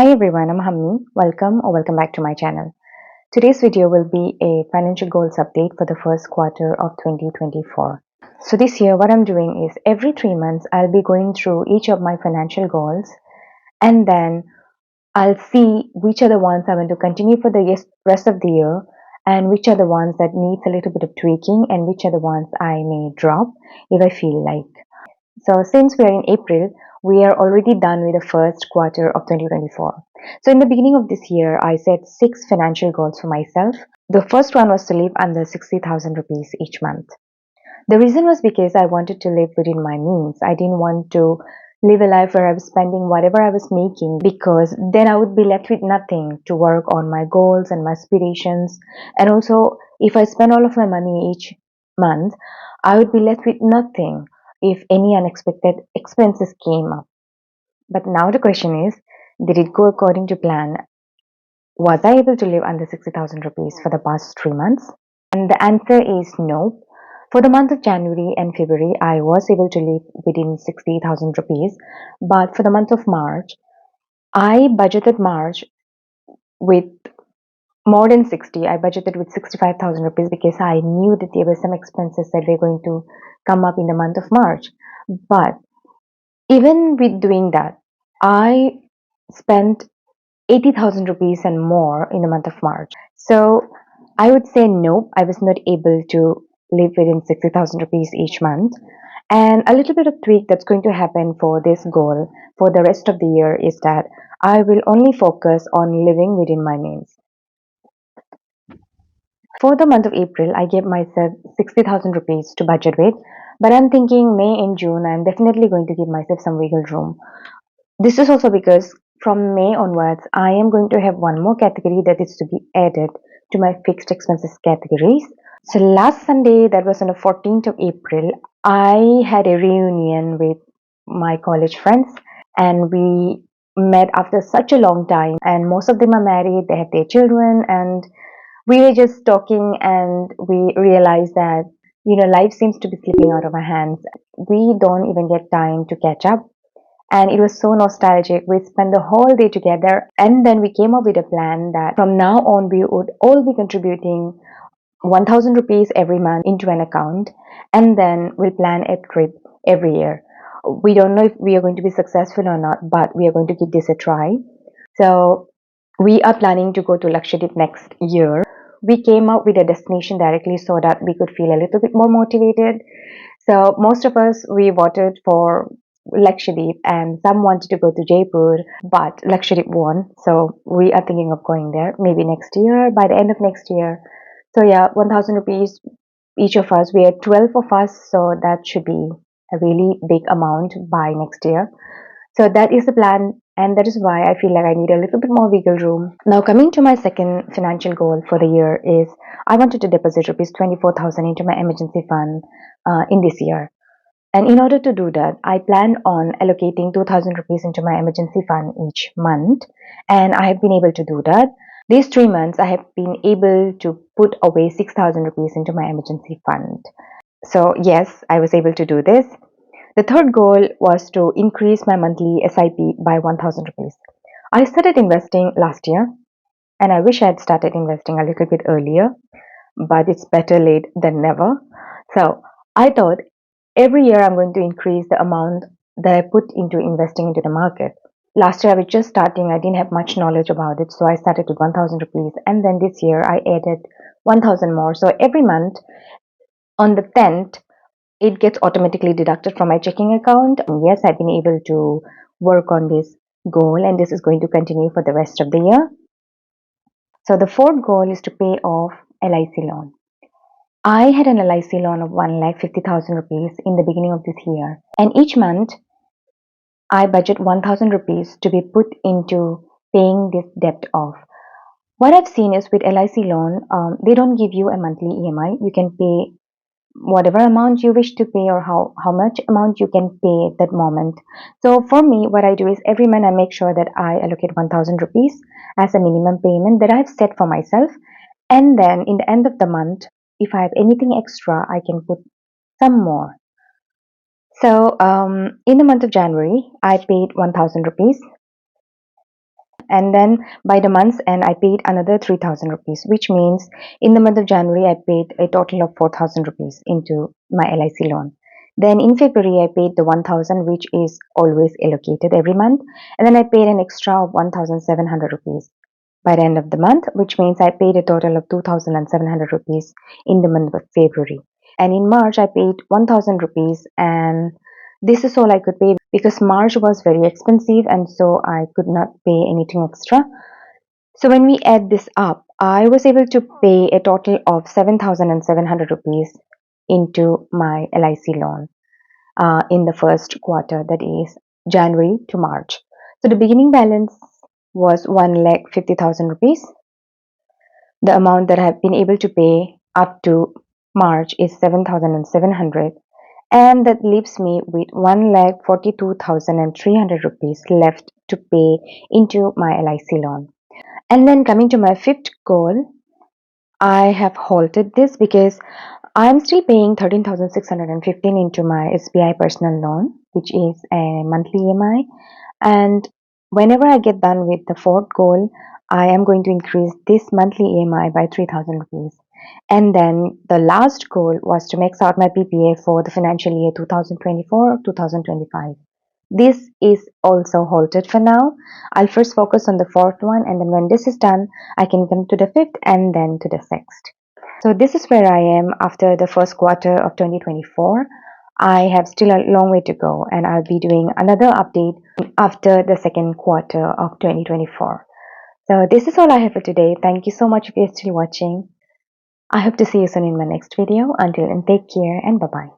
Hi everyone, I'm Hamni. Welcome back to my channel. Today's video will be a financial goals update for the first quarter of 2024. So this year what I'm doing is every 3 months I'll be going through each of my financial goals, and then I'll see which are the ones I want to continue for the rest of the year and which are the ones that needs a little bit of tweaking and which are the ones I may drop if I feel like. So since we are in April, we are already done with the first quarter of 2024. So in the beginning of this year, I set 6 financial goals for myself. The first one was to live under 60,000 rupees each month. The reason was because I wanted to live within my means. I didn't want to live a life where I was spending whatever I was making, because then I would be left with nothing to work on my goals and my aspirations. And also, if I spend all of my money each month, I would be left with nothing if any unexpected expenses came up. But now the question is, did it go according to plan? Was I able to live under 60,000 rupees for the past 3 months? And the answer is no. For the month of January and February, I was able to live within 60,000 rupees. But for the month of March, I budgeted March with more than 60. I budgeted with 65,000 rupees because I knew that there were some expenses that were going to come up in the month of March. But even with doing that, I spent 80,000 rupees and more in the month of March. So I would say no, I was not able to live within 60,000 rupees each month. And a little bit of tweak that's going to happen for this goal for the rest of the year is that I will only focus on living within my means. For the month of April, I gave myself 60,000 rupees to budget with, but I'm thinking May and June, I'm definitely going to give myself some wiggle room. This is also because from May onwards, I am going to have one more category that is to be added to my fixed expenses categories. So last Sunday, that was on the 14th of April, I had a reunion with my college friends, and we met after such a long time, and most of them are married, they have their children, and we were just talking and we realized that life seems to be slipping out of our hands. We don't even get time to catch up, and it was so nostalgic. We spent the whole day together, and then we came up with a plan that from now on we would all be contributing 1000 rupees every month into an account, and then we'll plan a trip every year. We don't know if we are going to be successful or not, but we are going to give this a try. So we are planning to go to Lakshadweep next year. We came up with a destination directly so that we could feel a little bit more motivated. So most of us, we voted for Lakshadweep, and some wanted to go to Jaipur, but Lakshadweep won. So we are thinking of going there maybe next year, by the end of next year. So yeah, 1000 rupees each of us. We are 12 of us, so that should be a really big amount by next year. So that is the plan, and that is why I feel like I need a little bit more wiggle room. Now, coming to my second financial goal for the year is I wanted to deposit rupees 24,000 into my emergency fund in this year. And in order to do that, I plan on allocating 2,000 rupees into my emergency fund each month, and I have been able to do that. These 3 months, I have been able to put away 6,000 rupees into my emergency fund. So, yes, I was able to do this. The third goal was to increase my monthly SIP by 1000 rupees. I started investing last year, and I wish I had started investing a little bit earlier, but it's better late than never. So I thought every year I'm going to increase the amount that I put into investing into the market. Last year I was just starting, I didn't have much knowledge about it, so I started with 1000 rupees, and then this year I added 1000 more. So every month on the 10th, it gets automatically deducted from my checking account. And yes, I've been able to work on this goal, and this is going to continue for the rest of the year. So the fourth goal is to pay off LIC loan. I had an LIC loan of 1,50,000 rupees in the beginning of this year, and each month I budget 1000 rupees to be put into paying this debt off. What I've seen is with LIC loan, they don't give you a monthly EMI. You can pay whatever amount you wish to pay, or how much amount you can pay at that moment. So for me, what I do is every month I make sure that I allocate 1000 rupees as a minimum payment that I've set for myself, and then in the end of the month, if I have anything extra, I can put some more. So in the month of January, I paid 1000 rupees. And then by the month's end, I paid another 3,000 rupees, which means in the month of January, I paid a total of 4,000 rupees into my LIC loan. Then in February, I paid the 1,000, which is always allocated every month. And then I paid an extra of 1,700 rupees by the end of the month, which means I paid a total of 2,700 rupees in the month of February. And in March, I paid 1,000 rupees, and this is all I could pay because March was very expensive, and so I could not pay anything extra. So when we add this up, I was able to pay a total of 7,700 rupees into my LIC loan in the first quarter, that is January to March. So the beginning balance was 1,50,000 rupees. The amount that I have been able to pay up to March is 7,700, and that leaves me with 1,42,300 rupees left to pay into my LIC loan. And then coming to my fifth goal, I have halted this because I'm still paying 13,615 into my SBI personal loan, which is a monthly EMI. And whenever I get done with the fourth goal, I am going to increase this monthly EMI by 3,000 rupees. And then the last goal was to max out my PPA for the financial year 2024-2025. This is also halted for now. I'll first focus on the fourth one, and then when this is done, I can come to the fifth and then to the sixth. So this is where I am after the first quarter of 2024. I have still a long way to go, and I'll be doing another update after the second quarter of 2024. So this is all I have for today. Thank you so much if you're still watching. I hope to see you soon in my next video. Until then, take care and bye-bye.